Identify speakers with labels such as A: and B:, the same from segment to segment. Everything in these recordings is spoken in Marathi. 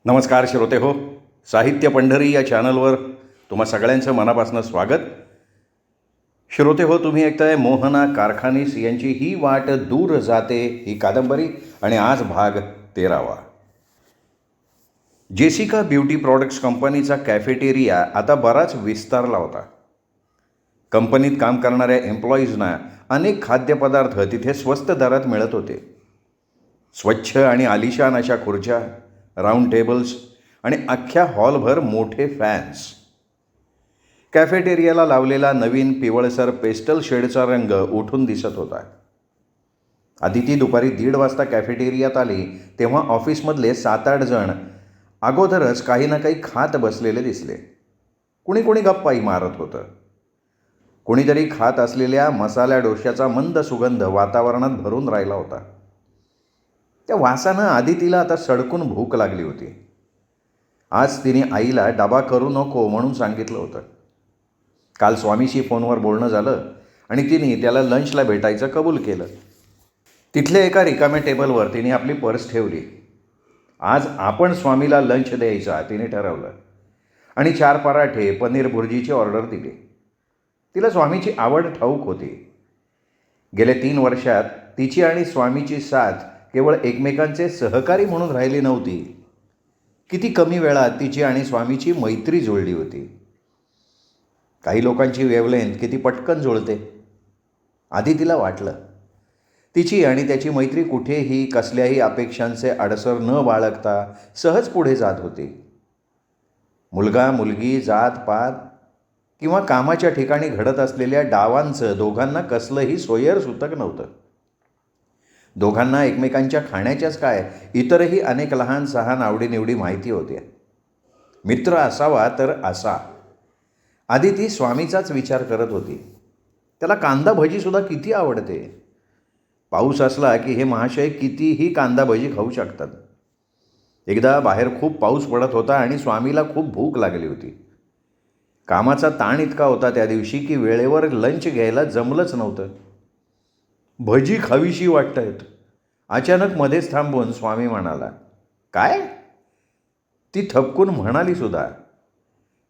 A: नमस्कार श्रोते हो. साहित्य पंढरी या चॅनलवर तुम्हा सगळ्यांचं मनापासून स्वागत. श्रोते हो, तुम्ही ऐकताय मोहना कारखानीस यांची ही वाट दूर जाते ही कादंबरी आणि आज भाग 13वा. जेसिका ब्युटी प्रॉडक्ट्स कंपनीचा कॅफेटेरिया आता बराच विस्तारला होता. कंपनीत काम करणाऱ्या एम्प्लॉईजना अनेक खाद्यपदार्थ तिथे स्वस्त दरात मिळत होते. स्वच्छ आणि आलिशान अशा खुर्च्या, राऊंड टेबल्स आणि अख्ख्या हॉलभर मोठे फॅन्स. कॅफेटेरियाला लावलेला नवीन पिवळसर पेस्टल शेडचा रंग उठून दिसत होता. आदिती दुपारी 1:30 वाजता कॅफेटेरियात आली तेव्हा ऑफिसमधले 7-8 जण अगोदरच काही ना काही खात बसलेले दिसले. कुणी गप्पाही मारत होतं. कुणीतरी खात असलेल्या मसाल्या डोश्याचा मंद सुगंध वातावरणात भरून राहिला होता. त्या वासानं आदितीला आता सडकून भूक लागली होती. आज तिने आईला डबा करू नको म्हणून सांगितलं होतं. काल स्वामीशी फोनवर बोलणं झालं आणि तिने त्याला लंचला भेटायचं कबूल केलं. तिथल्या एका रिकाम्या टेबलवर तिने आपली पर्स ठेवली. आज आपण स्वामीला लंच द्यायचा तिने ठरवलं आणि 4 पराठे पनीर भुर्जीची ऑर्डर दिली. तिला स्वामीची आवड ठाऊक होती. गेल्या 3 वर्षात तिची आणि स्वामीची साथ केवळ एकमेकांचे सहकारी म्हणून राहिली नव्हती. किती कमी वेळात तिची आणि स्वामीची मैत्री जुळली होती. काही लोकांची वेवलेंथ किती पटकन जुळते. आदितीला वाटलं तिची आणि त्याची मैत्री कुठेही कसल्याही अपेक्षांचे अडसर न बाळगता सहज पुढे जात होती. मुलगा मुलगी, जात पात किंवा कामाच्या ठिकाणी घडत असलेल्या डावांचं दोघांना कसलंही सोयरसूतक नव्हतं. दोघांना एकमेकांच्या खाण्याच्याच काय इतरही अनेक लहान सहान आवडीनिवडी माहिती होत्या. मित्र असावा तर असा. आदिती स्वामीचाच विचार करत होती. त्याला कांदा भजीसुद्धा किती आवडते. पाऊस असला की हे महाशय कितीही कांदा भजी खाऊ शकतात. एकदा बाहेर खूप पाऊस पडत होता आणि स्वामीला खूप भूक लागली होती. कामाचा ताण इतका होता त्या दिवशी की वेळेवर लंच घ्यायला जमलंच नव्हतं. भजी खावीशी वाटतायत. अचानक मध्येच थांबून स्वामी म्हणाला, काय? ती थपकून म्हणाली सुद्धा.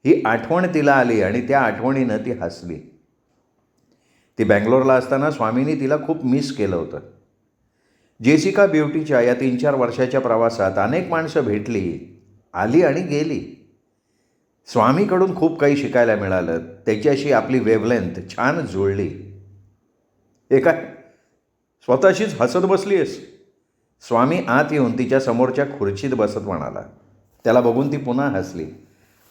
A: ही आठवण तिला आली आणि त्या आठवणीनं ती हसली. ती बँगलोरला असताना स्वामींनी तिला खूप मिस केलं होतं. जेसिका ब्युटीच्या या 3-4 वर्षाच्या प्रवासात अनेक माणसं भेटली, आली आणि गेली. स्वामीकडून खूप काही शिकायला मिळालं. त्याच्याशी आपली वेवलेंथ छान जुळली. हे काय, स्वतःशीच हसत बसली आहेस? स्वामी आत येऊन तिच्या समोरच्या खुर्चीत बसत म्हणाला. त्याला बघून ती पुन्हा हसली.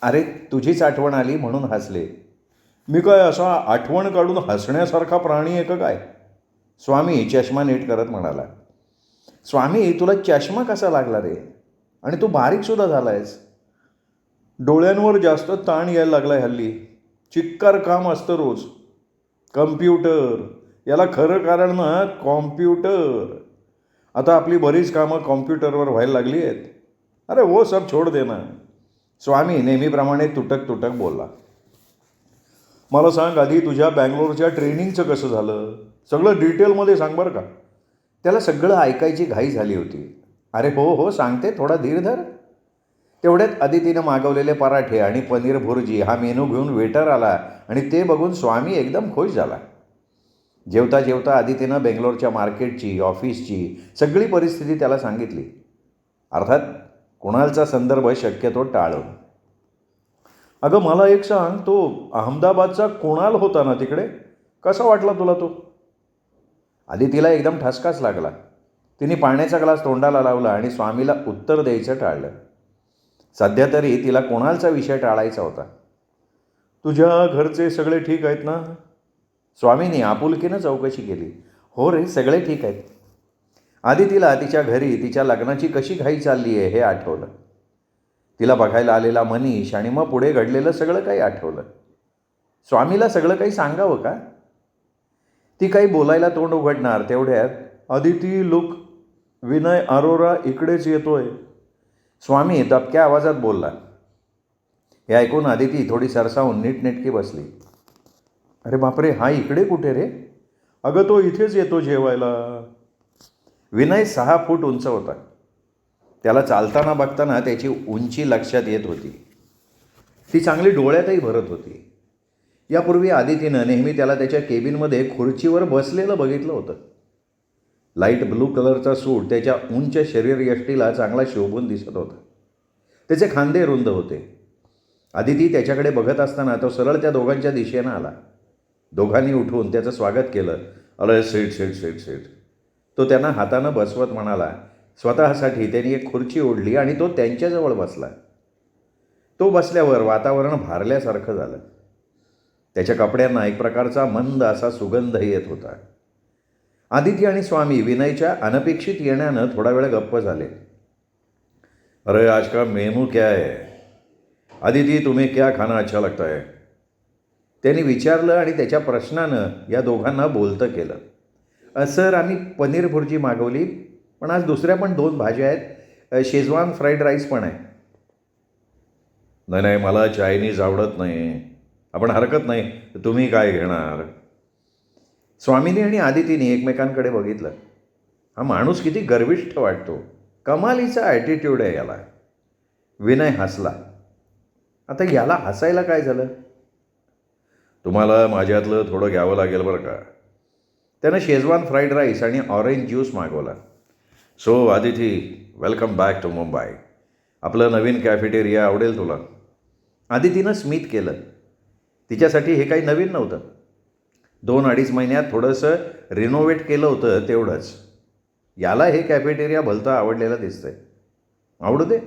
A: अरे, तुझीच आठवण आली म्हणून हसले. मी काय असा आठवण काढून हसण्यासारखा प्राणी आहे का काय? स्वामी चष्मा नीट करत म्हणाला. स्वामी, तुला चष्मा कसा लागला रे? आणि तू बारीकसुद्धा झाला आहेस. डोळ्यांवर जास्त ताण यायला लागला आहे हल्ली. चिक्कार काम असतं रोज. कम्प्युटर, याला खरं कारण ना कॉम्प्युटर. आता आपली बरीच कामं कॉम्प्युटरवर व्हायला लागली आहेत. अरे वो सब छोड दे ना. स्वामी नेहमीप्रमाणे तुटक बोलला. मला सांग आधी, तुझ्या बँगलोरच्या ट्रेनिंगचं कसं झालं? सगळं डिटेलमध्ये सांग बरं का. त्याला सगळं ऐकायची घाई झाली होती. अरे हो सांगते, थोडा धीर धर. तेवढ्यात आदितीनं मागवलेले पराठे आणि पनीर भुर्जी हा मेनू घेऊन वेटर आला आणि ते बघून स्वामी एकदम खुश झाला. जेवता जेवता आदितीनं बेंगलोरच्या मार्केटची, ऑफिसची सगळी परिस्थिती त्याला सांगितली. अर्थात कुणालचा संदर्भ शक्यतो टाळून. अगं, मला एक सांग, तो अहमदाबादचा कुणाल होता ना तिकडे, कसा वाटला तुला तो? आदितीला एकदम ठसकाच लागला. तिने पाण्याचा ग्लास तोंडाला लावला आणि स्वामीला उत्तर द्यायचं टाळलं. सध्या तरी तिला कुणालचा विषय टाळायचा होता. तुझ्या घरचे सगळे ठीक आहेत ना? स्वामींनी आपुलकीनं चौकशी केली. हो रे, सगळे ठीक आहेत. आदितीला तिच्या घरी तिच्या लग्नाची कशी घाई चालली आहे हे आठवलं. तिला बघायला आलेला मनीष आणि मग पुढे घडलेलं सगळं काही आठवलं. स्वामीला सगळं काही सांगावं का? ती काही बोलायला तोंड उघडणार तेवढ्यात, आदिती लुक, विनय अरोरा इकडेच येतोय. स्वामी दबक्या आवाजात बोलला. हे ऐकून आदिती थोडी सरसावून नीटनेटकी बसली. अरे बापरे, हा इकडे कुठे रे? अगं, तो इथेच येतो जेवायला. विनय 6 फूट उंच होता. त्याला चालताना बघताना त्याची उंची लक्षात येत होती. ती चांगली डोळ्यातही भरत होती. यापूर्वी आदितीनं नेहमी त्याला त्याच्या केबिनमध्ये खुर्चीवर बसलेलं बघितलं होतं. लाईट ब्लू कलरचा सूट त्याच्या उंच शरीरयष्टीला चांगला शोभून दिसत होता. त्याचे खांदे रुंद होते. आदिती त्याच्याकडे बघत असताना तो सरळ त्या दोघांच्या दिशेनं आला. दोघांनी उठून त्याचं स्वागत केलं. अरे सीट सीट सीट सीट, तो त्यांना हातानं बसवत म्हणाला. स्वतःसाठी त्यांनी एक खुर्ची ओढली आणि तो त्यांच्याजवळ बसला. तो बसल्यावर वातावरण भारल्यासारखं झालं. त्याच्या कपड्यांना एक प्रकारचा मंद असा सुगंध येत होता. आदिती आणि स्वामी विनयच्या अनपेक्षित येण्यानं थोडा वेळ गप्प झाले. अरे आज का मेनू क्या है? आदिती तुम्हें क्या खाना अच्छा लगता है? त्यांनी विचारलं आणि त्याच्या प्रश्नानं या दोघांना बोलतं केलं. सर आम्ही पनीर भुर्जी मागवली, पण आज दुसऱ्या पण 2 भाज्या आहेत. शेजवान फ्राईड राईस पण आहे. नाही नाही, मला चायनीज आवडत नाही. आपण हरकत नाही, तुम्ही काय घेणार? स्वामीनी आणि आदितीने एकमेकांकडे बघितलं. हा माणूस किती गर्विष्ठ वाटतो. कमालीचा ॲटिट्यूड आहे याला. विनय हसला. आता याला हसायला काय झालं? तुम्हाला माझ्यातलं थोडं घ्यावं लागेल बरं का. त्यानं शेजवान फ्राईड राईस आणि ऑरेंज ज्यूस मागवला. So Aditi, welcome back to Mumbai. आपलं नवीन कॅफेटेरिया आवडेल तुला? आदितीनं स्मित केलं. तिच्यासाठी हे काही नवीन नव्हतं. 2-2.5 महिन्यात थोडंसं रिनोव्हेट केलं होतं तेवढंच. याला हे कॅफेटेरिया भलतं आवडलेलं दिसतंय. आवडू दे.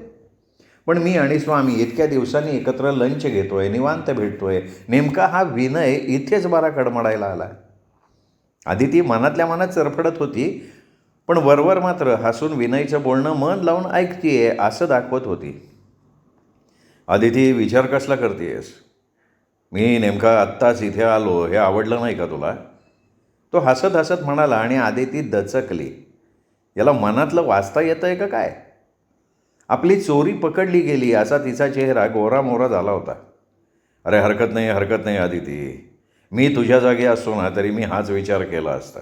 A: पण मी आणि स्वामी इतक्या दिवसांनी एकत्र लंच घेतोय, निवांत भेटतोय. नेमका हा विनय इथेच बरा कडमडायला आला. आदिती मनातल्या मनात चरफडत होती, पण वरवर मात्र हसून विनयचं बोलणं मन लावून ऐकतीये असं दाखवत होती. आदिती, विचार कसला करतेस? मी नेमका आत्ताच इथे आलो, हे आवडलं नाही का तुला? तो हसत हसत म्हणाला आणि आदिती दचकली. याला मनातलं वाचता येतं आहे का काय? आपली चोरी पकडली गेली असा तिचा चेहरा गोरामोरा झाला होता. अरे हरकत नाही, हरकत नाही आदिती. मी तुझ्या जागी असतो ना तरी मी हाच विचार केला असता.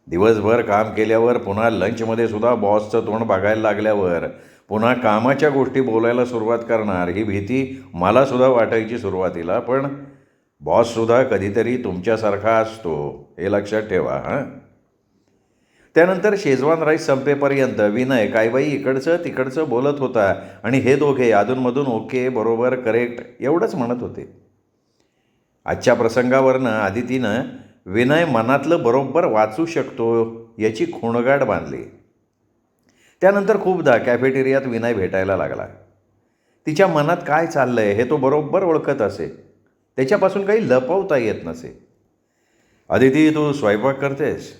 A: दिवसभर काम केल्यावर पुन्हा लंचमध्ये सुद्धा बॉसचं तोंड बघायला लागल्यावर पुन्हा कामाच्या गोष्टी बोलायला सुरुवात करणार ही भीती मलासुद्धा वाटायची सुरुवातीला. पण बॉससुद्धा कधीतरी तुमच्यासारखा असतो, हे लक्षात ठेवा हां. त्यानंतर शेजवान राईस संपेपर्यंत विनय काय बाई इकडचं तिकडचं बोलत होता आणि हे दोघे अधूनमधून ओके, बरोबर, करेक्ट एवढंच म्हणत होते. आजच्या प्रसंगावरनं आदितीनं विनय मनातलं बरोबर वाचू शकतो याची खूणगाठ बांधली. त्यानंतर खूपदा कॅफेटेरियात विनय भेटायला लागला. तिच्या मनात काय चाललं आहे हे तो बरोबर ओळखत असे. त्याच्यापासून काही लपवता येत नसे. आदिती, तू स्वयंपाक करतेस?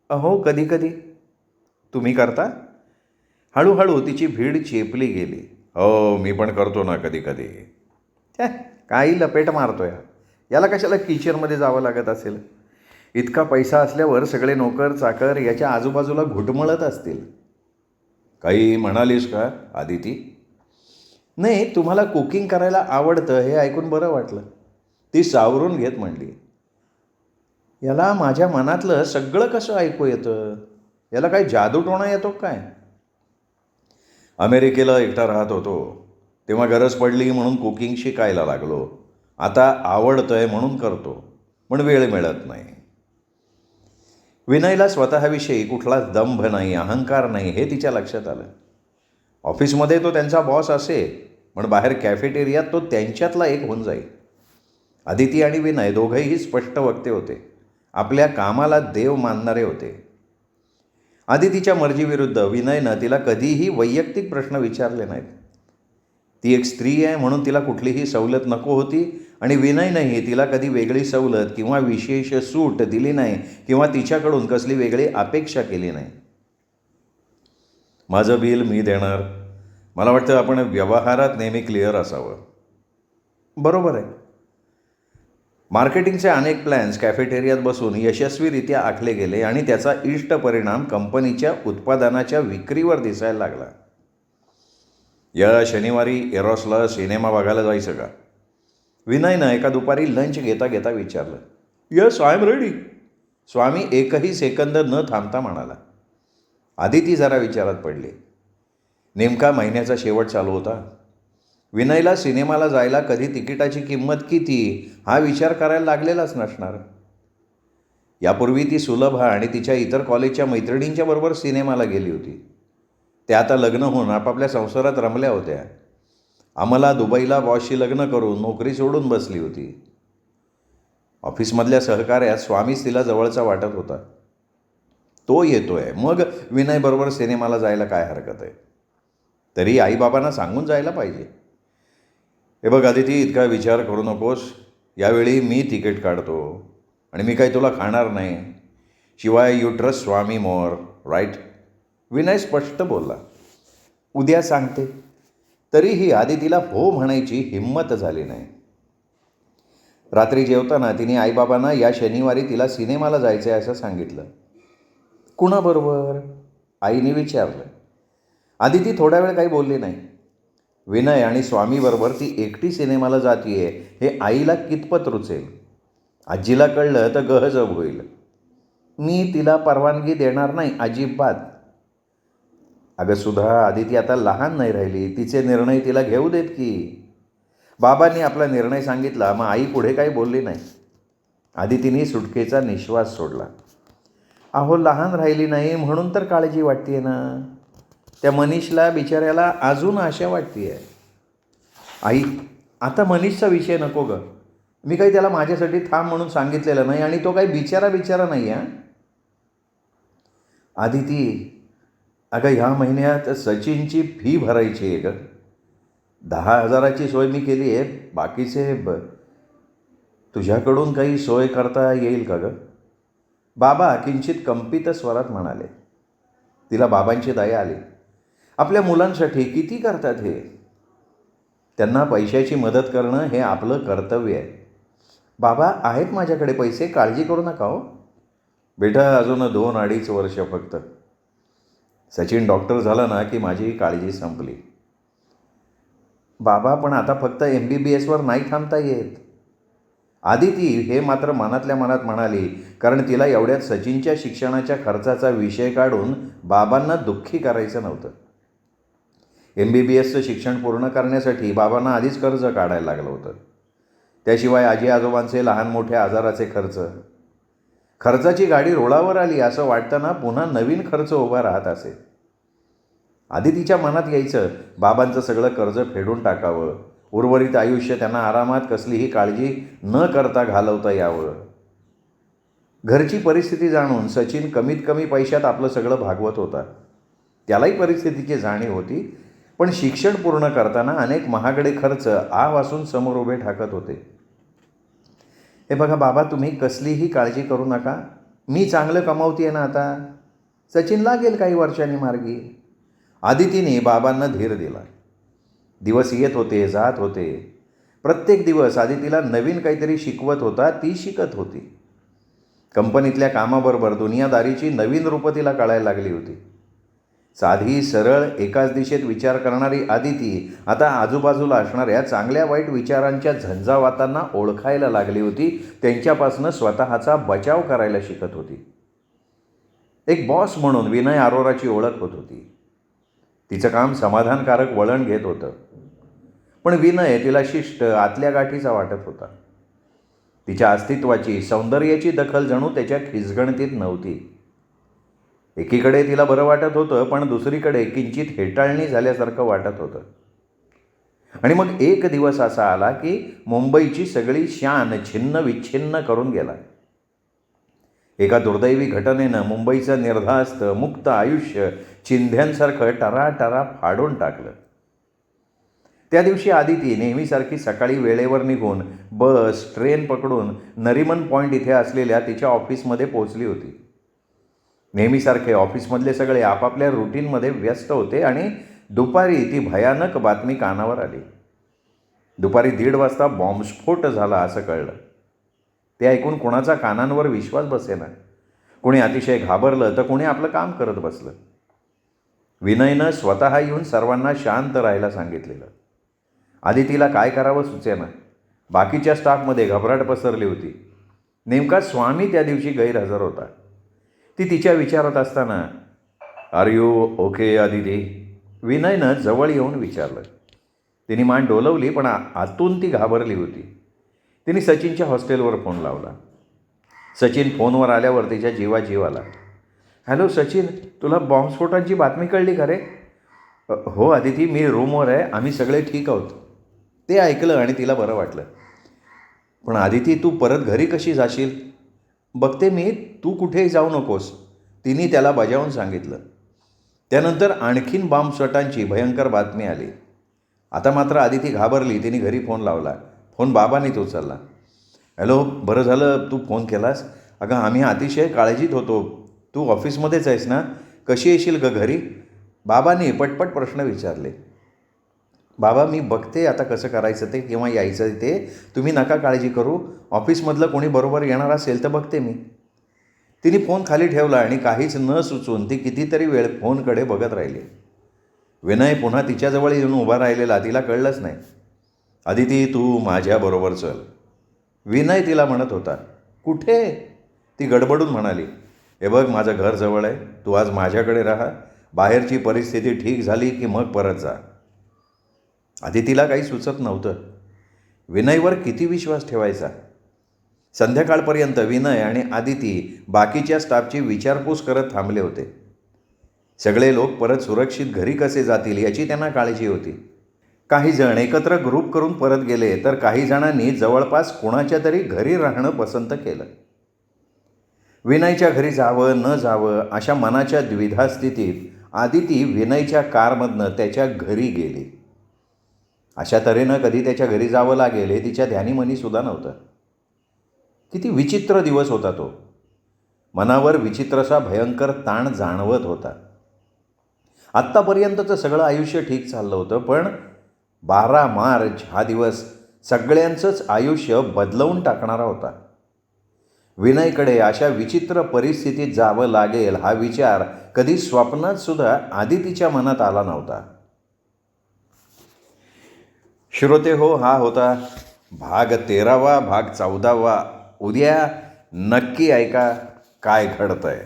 A: अहो कधी कधी. तुम्ही करता? हळूहळू तिची भीड चेपली गेली. हो, मी पण करतो ना कधी कधी. काही लपेट मारतोय. याला कशाला किचनमध्ये जावं लागत असेल? इतका पैसा असल्यावर सगळे नोकर चाकर याच्या आजूबाजूला घुटमळत असतील. काही म्हणालीस का आदिती? नाही, तुम्हाला कुकिंग करायला आवडतं हे ऐकून बरं वाटलं. ती सावरून घेत म्हणली. याला माझ्या मनातलं सगळं कसं ऐकू येतं? याला काही जादूटोणा येतो काय? अमेरिकेला एकटा राहत होतो तेव्हा गरज पडली म्हणून कुकिंग शिकायला लागलो. आता आवडतंय म्हणून करतो, पण वेळ मिळत नाही. विनयला स्वतःविषयी कुठलाच दंभ नाही, अहंकार नाही हे तिच्या लक्षात आलं. ऑफिसमध्ये तो त्यांचा बॉस असे, पण बाहेर कॅफेटेरियात तो त्यांच्यातला एक होऊन जाईल. आदिती आणि विनय दोघंही स्पष्ट वक्ते होते. आपल्या कामाला देव मानणारे होते. आदितीच्या मर्जीविरुद्ध विनयनं तिला कधीही वैयक्तिक प्रश्न विचारले नाहीत. ती एक स्त्री आहे म्हणून तिला कुठलीही सवलत नको होती आणि विनयनंही तिला कधी वेगळी सवलत किंवा विशेष सूट दिली नाही किंवा तिच्याकडून कसली वेगळी अपेक्षा केली नाही. माझं बिल मी देणार. मला वाटतं आपण व्यवहारात नेहमी क्लिअर असावं. बरोबर आहे. मार्केटिंगचे अनेक प्लॅन्स कॅफेटेरियात बसून यशस्वीरित्या आखले गेले आणि त्याचा इष्ट परिणाम कंपनीच्या उत्पादनाच्या विक्रीवर दिसायला लागला. या शनिवारी एरॉसला सिनेमा बघायला जायचं का? विनयनं एका दुपारी लंच घेता घेता विचारलं. Yes, I am ready. Swami एकही सेकंद न थांबता म्हणाला. आदिती जरा विचारात पडली. नेमका महिन्याचा शेवट चालू होता. विनयला सिनेमाला जायला कधी तिकिटाची किंमत किती हा विचार करायला लागलेलाच नसणार. यापूर्वी ती सुलभा आणि तिच्या इतर कॉलेजच्या मैत्रिणींच्या बरोबर सिनेमाला गेली होती. त्या आता लग्न होऊन आपापल्या संसारात रमल्या होत्या. अमला दुबईला बॉसशी लग्न करून नोकरी सोडून बसली होती. ऑफिसमधल्या सहकार्यात स्वामीच तिला जवळचा वाटत होता. तो येतोय, मग विनयबरोबर सिनेमाला जायला काय हरकत आहे. तरी आईबाबांना सांगून जायला पाहिजे. हे बघ अदिती, इतका विचार करू नकोस. यावेळी मी तिकीट काढतो आणि मी काही तुला खाणार नाही. शिवाय you trust Swami more, right? Vinay स्पष्ट बोलला. उद्या सांगते. तरीही आदितीला हो म्हणायची हिंमत झाली नाही. रात्री जेवताना तिने आईबाबांना या शनिवारी तिला सिनेमाला जायचं आहे असं सांगितलं. कुणाबरोबर? आईने विचारलं. आदिती थोडा वेळ काही बोलली नाही. विनय आणि स्वामीबरोबर ती एकटी सिनेमाला जातीये हे आईला कितपत रुचेल. आजीला कळलं तर गहजब होईल. मी तिला परवानगी देणार नाही अजिबात. अगं सुधा, आदिती आता लहान नाही राहिली. तिचे निर्णय तिला घेऊ देत की. बाबांनी आपला निर्णय सांगितला, मग आई पुढे काही बोलली नाही. आदितीने सुटकेचा निश्वास सोडला. अहो, लहान राहिली नाही म्हणून तर काळजी वाटते ना. त्या मनीषला बिचाऱ्याला अजून आशा वाटते. आई, आता मनीषचा विषय नको गं. मी काही त्याला माझ्यासाठी थांब म्हणून सांगितलेलं नाही आणि तो काही बिचारा नाही आहे. आदिती, अगं ह्या महिन्यात सचिनची फी भरायची आहे गं. 10,000ची सोय मी केली आहे. बाकीचे तुझ्याकडून काही सोय करता येईल का गं? बाबा किंचित कंपित स्वरात म्हणाले. तिला बाबांची दया आली. आपल्या मुलांसाठी किती करतात हे. त्यांना पैशाची मदत करणं हे आपलं कर्तव्य आहे. बाबा, आहेत माझ्याकडे पैसे, काळजी करू नका हो. बेटा, अजून 2-2.5 वर्ष फक्त. सचिन डॉक्टर झाला ना की माझी काळजी संपली. बाबा, पण आता फक्त MBBSवर नाही थांबता येत. आदिती हे मात्र मनातल्या मनात म्हणाली, कारण तिला एवढ्यात सचिनच्या शिक्षणाच्या खर्चाचा विषय काढून बाबांना दुःखी करायचं नव्हतं. MBBSचं शिक्षण पूर्ण करण्यासाठी बाबांना आधीच कर्ज काढायला लागलं होतं. त्याशिवाय आजी आजोबांचे लहान मोठ्या आजाराचे खर्चाची गाडी रुळावर आली असं वाटताना पुन्हा नवीन खर्च उभा राहत असे. आदितीच्या मनात यायचं, बाबांचं सगळं कर्ज फेडून टाकावं, उर्वरित आयुष्य त्यांना आरामात कसलीही काळजी न करता घालवता यावं. घरची परिस्थिती जाणून सचिन कमीत कमी पैशात आपलं सगळं भागवत होता. त्यालाही परिस्थितीची जाणीव होती, पण शिक्षण पूर्ण करताना अनेक महागडे खर्च आवासून समोर उभे ठाकत होते. हे बघा बाबा, तुम्ही कसलीही काळजी करू नका. मी चांगलं कमावते ना आता. सचिन लागेल काही वर्षांनी मार्गी. आदितीने बाबांना धीर दिला. दिवस येत होते, जात होते. प्रत्येक दिवस आदितीला नवीन काहीतरी शिकवत होता. ती शिकत होती. कंपनीतल्या कामाबरोबर दुनियादारीची नवीन रूपं तिला कळायला लागली होती. साधी सरळ एकाच दिशेत विचार करणारी आदिती आता आजूबाजूला असणाऱ्या चांगल्या वाईट विचारांच्या झंझावातांना ओळखायला लागली होती. त्यांच्यापासून स्वतःचा बचाव करायला शिकत होती. एक बॉस म्हणून विनय अरोराची ओळख होत होती. तिचं काम समाधानकारक वळण घेत होतं. पण विनय तिला शिष्ट, आतल्या गाठीचा वाटत होता. तिच्या अस्तित्वाची, सौंदर्याची दखल जणू त्याच्या खिसगणतीत नव्हती. एकीकडे तिला बरं वाटत होतं, पण दुसरीकडे किंचित हेटाळणी झाल्यासारखं वाटत होतं. आणि मग एक दिवस असा आला की मुंबईची सगळी शान छिन्न विच्छिन्न करून गेला. एका दुर्दैवी घटनेनं मुंबईचं निर्धास्त मुक्त आयुष्य चिंध्यांसारखं टराटरा फाडून टाकलं. त्या दिवशी आदिती नेहमीसारखी सकाळी वेळेवर निघून बस, ट्रेन पकडून नरिमन पॉईंट इथे असलेल्या तिच्या ऑफिसमध्ये पोचली होती. नेहमीसारखे ऑफिसमधले सगळे आपापल्या रुटीनमध्ये व्यस्त होते आणि दुपारी ती भयानक बातमी कानावर आली. दुपारी 1:30 वाजता बॉम्बस्फोट झाला असं कळलं. ते ऐकून कोणाचा कानांवर विश्वास बसेना. कोणी अतिशय घाबरलं तर कोणी आपलं काम करत बसलं. विनयनं स्वतः येऊन सर्वांना शांत राहायला सांगितलेलं. आदितीला काय करावं सुचेना. बाकीच्या स्टाफमध्ये घबराट पसरली होती. नेमका स्वामी त्या दिवशी गैरहजर होता. ती तिच्या विचारात असताना, आर यू ओके आदिती? विनयनं जवळ येऊन विचारलं. तिने मान डोलवली, पण आतून ती घाबरली होती. तिने सचिनच्या हॉस्टेलवर फोन लावला. सचिन फोनवर आल्यावर तिच्या जीव आला. हॅलो सचिन, तुला बॉम्बस्फोटांची बातमी कळली का रे? हो आदिती, मी रूमवर आहे, आम्ही सगळे ठीक आहोत. ते ऐकलं आणि तिला बरं वाटलं. पण आदिती, तू परत घरी कशी जाशील? बघते मी, तू कुठेही जाऊ नकोस, तिने त्याला बजावून सांगितलं. त्यानंतर आणखीन बॉम्बस्फोटांची भयंकर बातमी आली. आता मात्र आदिती घाबरली. तिने घरी फोन लावला. फोन बाबांनीच उचलला. हॅलो, बरं झालं तू फोन केलास. अगं, आम्ही अतिशय काळजीत होतो. तू ऑफिसमध्येच आहेस ना? कशी येशील गं घरी? बाबांनी पटपट प्रश्न विचारले. बाबा, मी बघते आता कसं करायचं ते, किंवा यायचं ते. तुम्ही नका काळजी करू. ऑफिसमधलं कोणी बरोबर येणार असेल तर बघते मी. तिने फोन खाली ठेवला आणि काहीच न सुचून ती कितीतरी वेळ फोनकडे बघत राहिली. विनय पुन्हा तिच्याजवळ येऊन उभा राहिलेला तिला कळलंच नाही. आदिती, तू माझ्याबरोबर चल, विनय तिला म्हणत होता. कुठे? ती गडबडून म्हणाली. हे बघ, माझं घर जवळ आहे, तू आज माझ्याकडे राहा. बाहेरची परिस्थिती ठीक झाली की मग परत जा. आदितीला काही सुचत नव्हतं. विनयवर किती विश्वास ठेवायचा? संध्याकाळपर्यंत विनय आणि आदिती बाकीच्या स्टाफची विचारपूस करत थांबले होते. सगळे लोक परत सुरक्षित घरी कसे जातील याची त्यांना काळजी होती. काही जण एकत्र ग्रुप करून परत गेले, तर काही जणांनी जवळपास कोणाच्या तरी घरी राहणं पसंत केलं. विनयच्या घरी जावं न जावं अशा मनाच्या द्विधा स्थितीत आदिती विनयच्या कारमधनं त्याच्या घरी गेली. अशा तऱ्हेनं कधी त्याच्या घरी जावं लागेल हे तिच्या ध्यानीमनीसुद्धा नव्हतं. किती विचित्र दिवस होता तो. मनावर विचित्रसा भयंकर ताण जाणवत होता. आत्तापर्यंतचं सगळं आयुष्य ठीक चाललं होतं, पण 12 मार्च हा दिवस सगळ्यांचंच आयुष्य बदलवून टाकणारा होता. विनयकडे अशा विचित्र परिस्थितीत जावं लागेल हा विचार कधी स्वप्नात सुद्धा आदितीच्या मनात आला नव्हता. श्रोते हो, हा होता भाग 13वा. भाग 14वा उद्या नक्की ऐका काय घडतंय.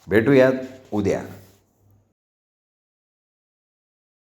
A: भेटूयात उद्या.